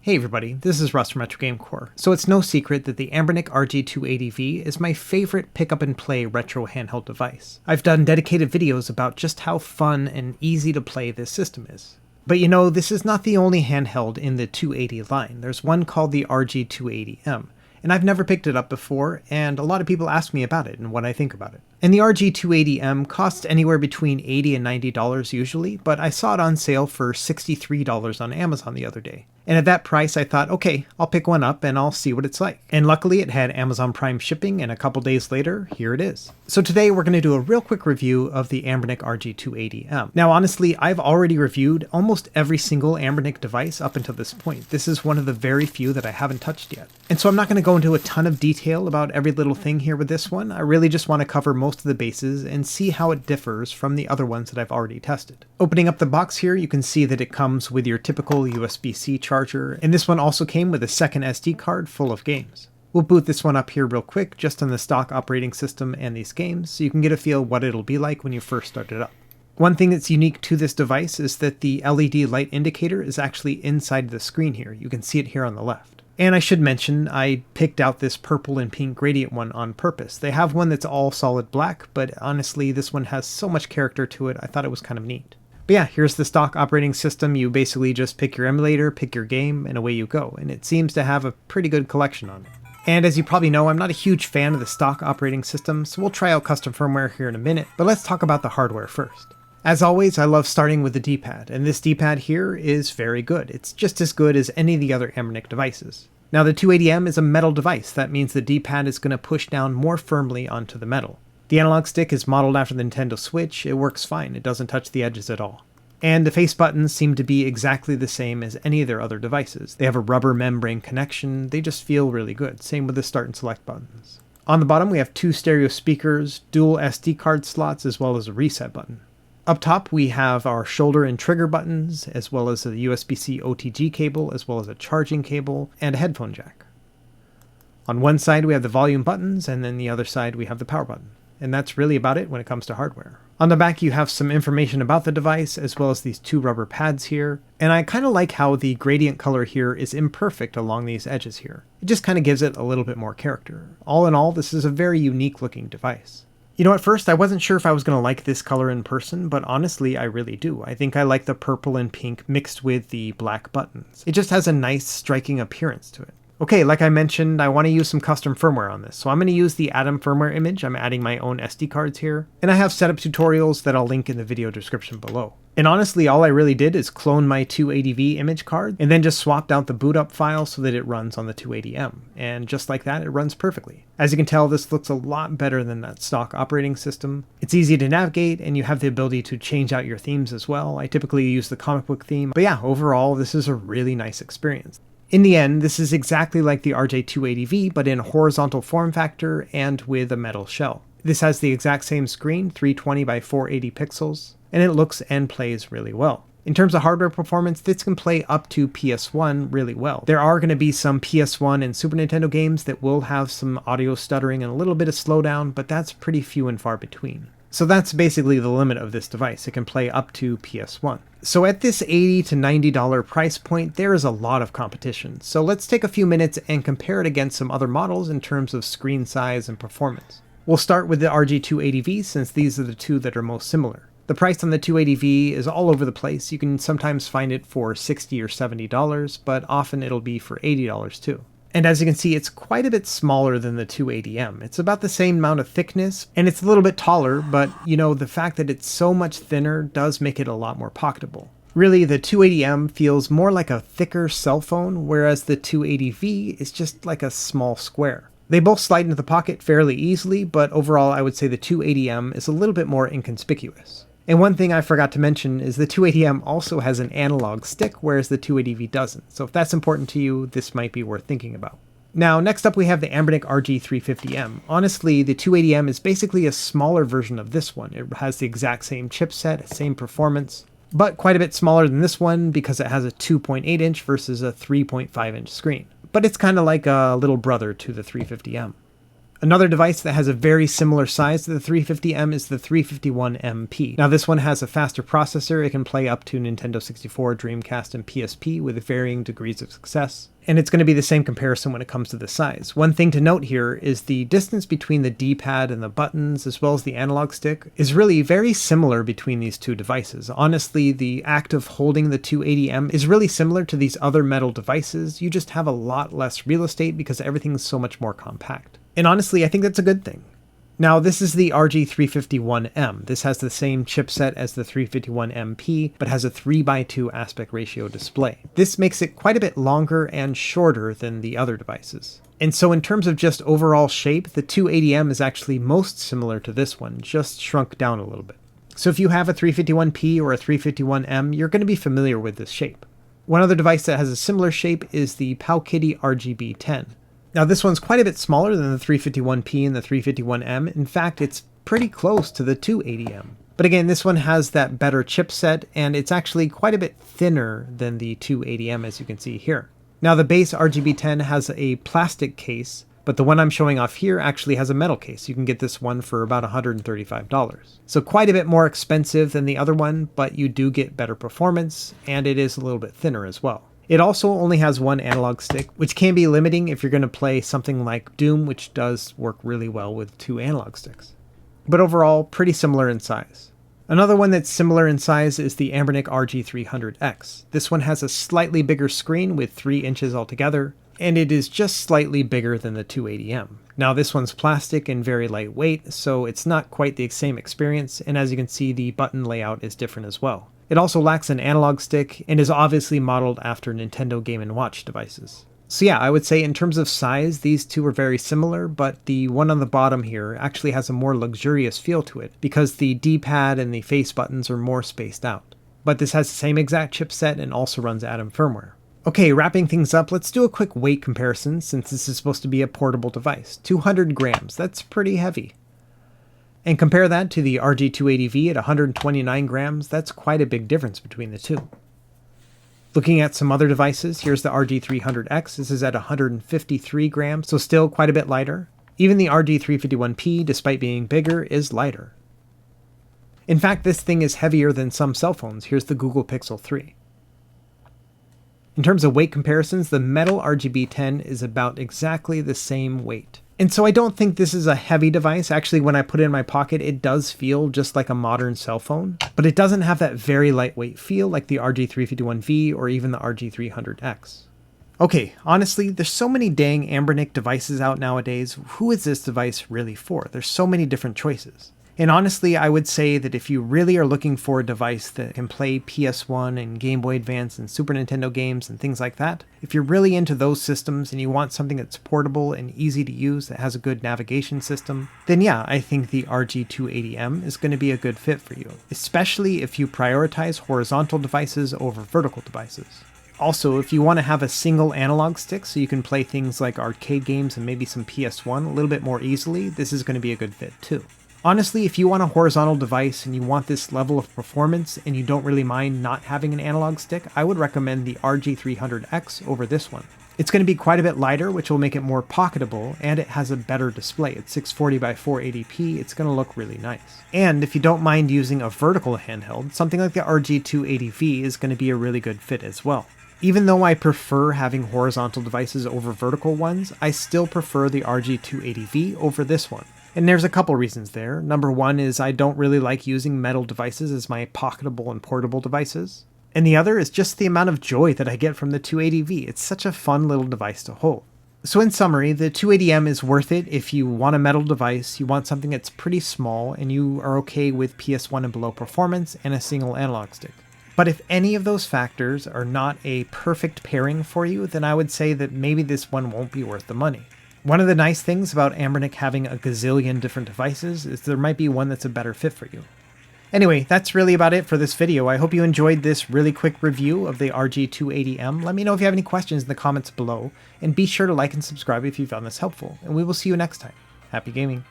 Hey everybody, this is Russ from Retro Game Core. So it's no secret that the Anbernic RG280V is my favorite pick up and play retro handheld device. I've done dedicated videos about just how fun and easy to play this system is. But you know, this is not the only handheld in the 280 line. There's one called the RG280M. And I've never picked it up before, and a lot of people ask me about it and what I think about it. And the RG280M costs anywhere between $80 and $90 usually, but I saw it on sale for $63 on Amazon the other day. And at that price I thought, okay, I'll pick one up and I'll see what it's like. And luckily it had Amazon Prime shipping, and a couple days later, here it is. So today we're going to do a real quick review of the Anbernic RG280M. Now honestly, I've already reviewed almost every single Anbernic device up until this point. This is one of the very few that I haven't touched yet. And so I'm not going to go into a ton of detail about every little thing here with this one. I really just want to cover most of the bases and see how it differs from the other ones that I've already tested. Opening up the box here, you can see that it comes with your typical USB-C charger, and this one also came with a second SD card full of games. We'll boot this one up here real quick just on the stock operating system and these games, so you can get a feel what it'll be like when you first start it up. One thing that's unique to this device is that the LED light indicator is actually inside the screen here. You can see it here on the left. And I should mention, I picked out this purple and pink gradient one on purpose. They have one that's all solid black, but honestly this one has so much character to it, I thought it was kind of neat. But yeah, here's the stock operating system. You basically just pick your emulator, pick your game, and away you go. And it seems to have a pretty good collection on it. And as you probably know, I'm not a huge fan of the stock operating system, so we'll try out custom firmware here in a minute, but let's talk about the hardware first. As always, I love starting with the D-pad, and this D-pad here is very good. It's just as good as any of the other Anbernic devices. Now the 280M is a metal device. That means the D-pad is going to push down more firmly onto the metal. The analog stick is modeled after the Nintendo Switch. It works fine. It doesn't touch the edges at all. And the face buttons seem to be exactly the same as any of their other devices. They have a rubber membrane connection. They just feel really good. Same with the start and select buttons. On the bottom we have two stereo speakers, dual SD card slots, as well as a reset button. Up top we have our shoulder and trigger buttons, as well as a USB-C OTG cable, as well as a charging cable, and a headphone jack. On one side we have the volume buttons, and then the other side we have the power button. And that's really about it when it comes to hardware. On the back you have some information about the device, as well as these two rubber pads here. And I kind of like how the gradient color here is imperfect along these edges here. It just kind of gives it a little bit more character. All in all, this is a very unique looking device. You know, at first I wasn't sure if I was going to like this color in person, but honestly I really do. I think I like the purple and pink mixed with the black buttons. It just has a nice striking appearance to it. Okay, like I mentioned, I want to use some custom firmware on this, so I'm going to use the Atom firmware image. I'm adding my own SD cards here, and I have setup tutorials that I'll link in the video description below. And honestly, all I really did is clone my 280V image card, and then just swapped out the boot up file so that it runs on the 280M. And just like that, it runs perfectly. As you can tell, this looks a lot better than that stock operating system. It's easy to navigate, and you have the ability to change out your themes as well. I typically use the comic book theme, but yeah, overall, this is a really nice experience. In the end, this is exactly like the RJ280V, but in horizontal form factor and with a metal shell. This has the exact same screen, 320 by 480 pixels, and it looks and plays really well. In terms of hardware performance, this can play up to PS1 really well. There are going to be some PS1 and Super Nintendo games that will have some audio stuttering and a little bit of slowdown, but that's pretty few and far between. So that's basically the limit of this device. It can play up to PS1. So at this $80 to $90 price point, there is a lot of competition. So let's take a few minutes and compare it against some other models in terms of screen size and performance. We'll start with the RG280V, since these are the two that are most similar. The price on the 280V is all over the place. You can sometimes find it for $60 or $70, but often it'll be for $80 too. And as you can see, it's quite a bit smaller than the 280M. It's about the same amount of thickness, and it's a little bit taller, but you know, the fact that it's so much thinner does make it a lot more pocketable. Really, the 280M feels more like a thicker cell phone, whereas the 280V is just like a small square. They both slide into the pocket fairly easily, but overall I would say the 280M is a little bit more inconspicuous. And one thing I forgot to mention is the 280M also has an analog stick, whereas the 280V doesn't. So if that's important to you, this might be worth thinking about. Now, next up we have the Anbernic RG350M. Honestly, the 280M is basically a smaller version of this one. It has the exact same chipset, same performance, but quite a bit smaller than this one because it has a 2.8 inch versus a 3.5 inch screen. But it's kind of like a little brother to the 350M. Another device that has a very similar size to the 350M is the 351MP. Now this one has a faster processor, it can play up to Nintendo 64, Dreamcast, and PSP with varying degrees of success. And it's going to be the same comparison when it comes to the size. One thing to note here is the distance between the D-pad and the buttons, as well as the analog stick, is really very similar between these two devices. Honestly, the act of holding the 280M is really similar to these other metal devices, you just have a lot less real estate because everything's so much more compact. And honestly, I think that's a good thing. Now, this is the RG351M. This has the same chipset as the 351MP, but has a 3:2 aspect ratio display. This makes it quite a bit longer and shorter than the other devices. And so in terms of just overall shape, the 280M is actually most similar to this one, just shrunk down a little bit. So if you have a 351P or a 351M, you're going to be familiar with this shape. One other device that has a similar shape is the Powkiddy RGB10. Now this one's quite a bit smaller than the 351P and the 351M. In fact, it's pretty close to the 280M. But again, this one has that better chipset, and it's actually quite a bit thinner than the 280M, as you can see here. Now the base RGB10 has a plastic case, but the one I'm showing off here actually has a metal case. You can get this one for about $135. So quite a bit more expensive than the other one, but you do get better performance, and it is a little bit thinner as well. It also only has one analog stick, which can be limiting if you're going to play something like Doom, which does work really well with two analog sticks. But overall, pretty similar in size. Another one that's similar in size is the Anbernic RG300X. This one has a slightly bigger screen with 3 inches altogether, and it is just slightly bigger than the 280M. Now this one's plastic and very lightweight, so it's not quite the same experience, and as you can see, the button layout is different as well. It also lacks an analog stick and is obviously modeled after Nintendo Game & Watch devices. So yeah, I would say in terms of size, these two are very similar, but the one on the bottom here actually has a more luxurious feel to it because the D-pad and the face buttons are more spaced out. But this has the same exact chipset and also runs Atom firmware. Okay, wrapping things up, let's do a quick weight comparison since this is supposed to be a portable device. 200 grams, that's pretty heavy. And compare that to the RG280V at 129 grams, that's quite a big difference between the two. Looking at some other devices, here's the RG300X, this is at 153 grams, so still quite a bit lighter. Even the RG351P, despite being bigger, is lighter. In fact, this thing is heavier than some cell phones, here's the Google Pixel 3. In terms of weight comparisons, the metal RGB10 is about exactly the same weight. And so I don't think this is a heavy device. Actually, when I put it in my pocket, it does feel just like a modern cell phone, but it doesn't have that very lightweight feel like the RG351V or even the RG300X. Okay, honestly, there's so many dang Anbernic devices out nowadays. Who is this device really for? There's so many different choices. And honestly, I would say that if you really are looking for a device that can play PS1 and Game Boy Advance and Super Nintendo games and things like that, if you're really into those systems and you want something that's portable and easy to use that has a good navigation system, then yeah, I think the RG280M is going to be a good fit for you, especially if you prioritize horizontal devices over vertical devices. Also, if you want to have a single analog stick so you can play things like arcade games and maybe some PS1 a little bit more easily, this is going to be a good fit too. Honestly, if you want a horizontal device and you want this level of performance and you don't really mind not having an analog stick, I would recommend the RG300X over this one. It's going to be quite a bit lighter, which will make it more pocketable, and it has a better display. It's 640 by 480p, it's going to look really nice. And if you don't mind using a vertical handheld, something like the RG280V is going to be a really good fit as well. Even though I prefer having horizontal devices over vertical ones, I still prefer the RG280V over this one. And there's a couple reasons there. Number one is I don't really like using metal devices as my pocketable and portable devices. And the other is just the amount of joy that I get from the 280V. It's such a fun little device to hold. So in summary, the 280M is worth it if you want a metal device, you want something that's pretty small, and you are okay with PS1 and below performance and a single analog stick. But if any of those factors are not a perfect pairing for you, then I would say that maybe this one won't be worth the money. One of the nice things about Anbernic having a gazillion different devices is there might be one that's a better fit for you. Anyway, that's really about it for this video. I hope you enjoyed this really quick review of the RG280M. Let me know if you have any questions in the comments below, and be sure to like and subscribe if you found this helpful, and we will see you next time. Happy gaming!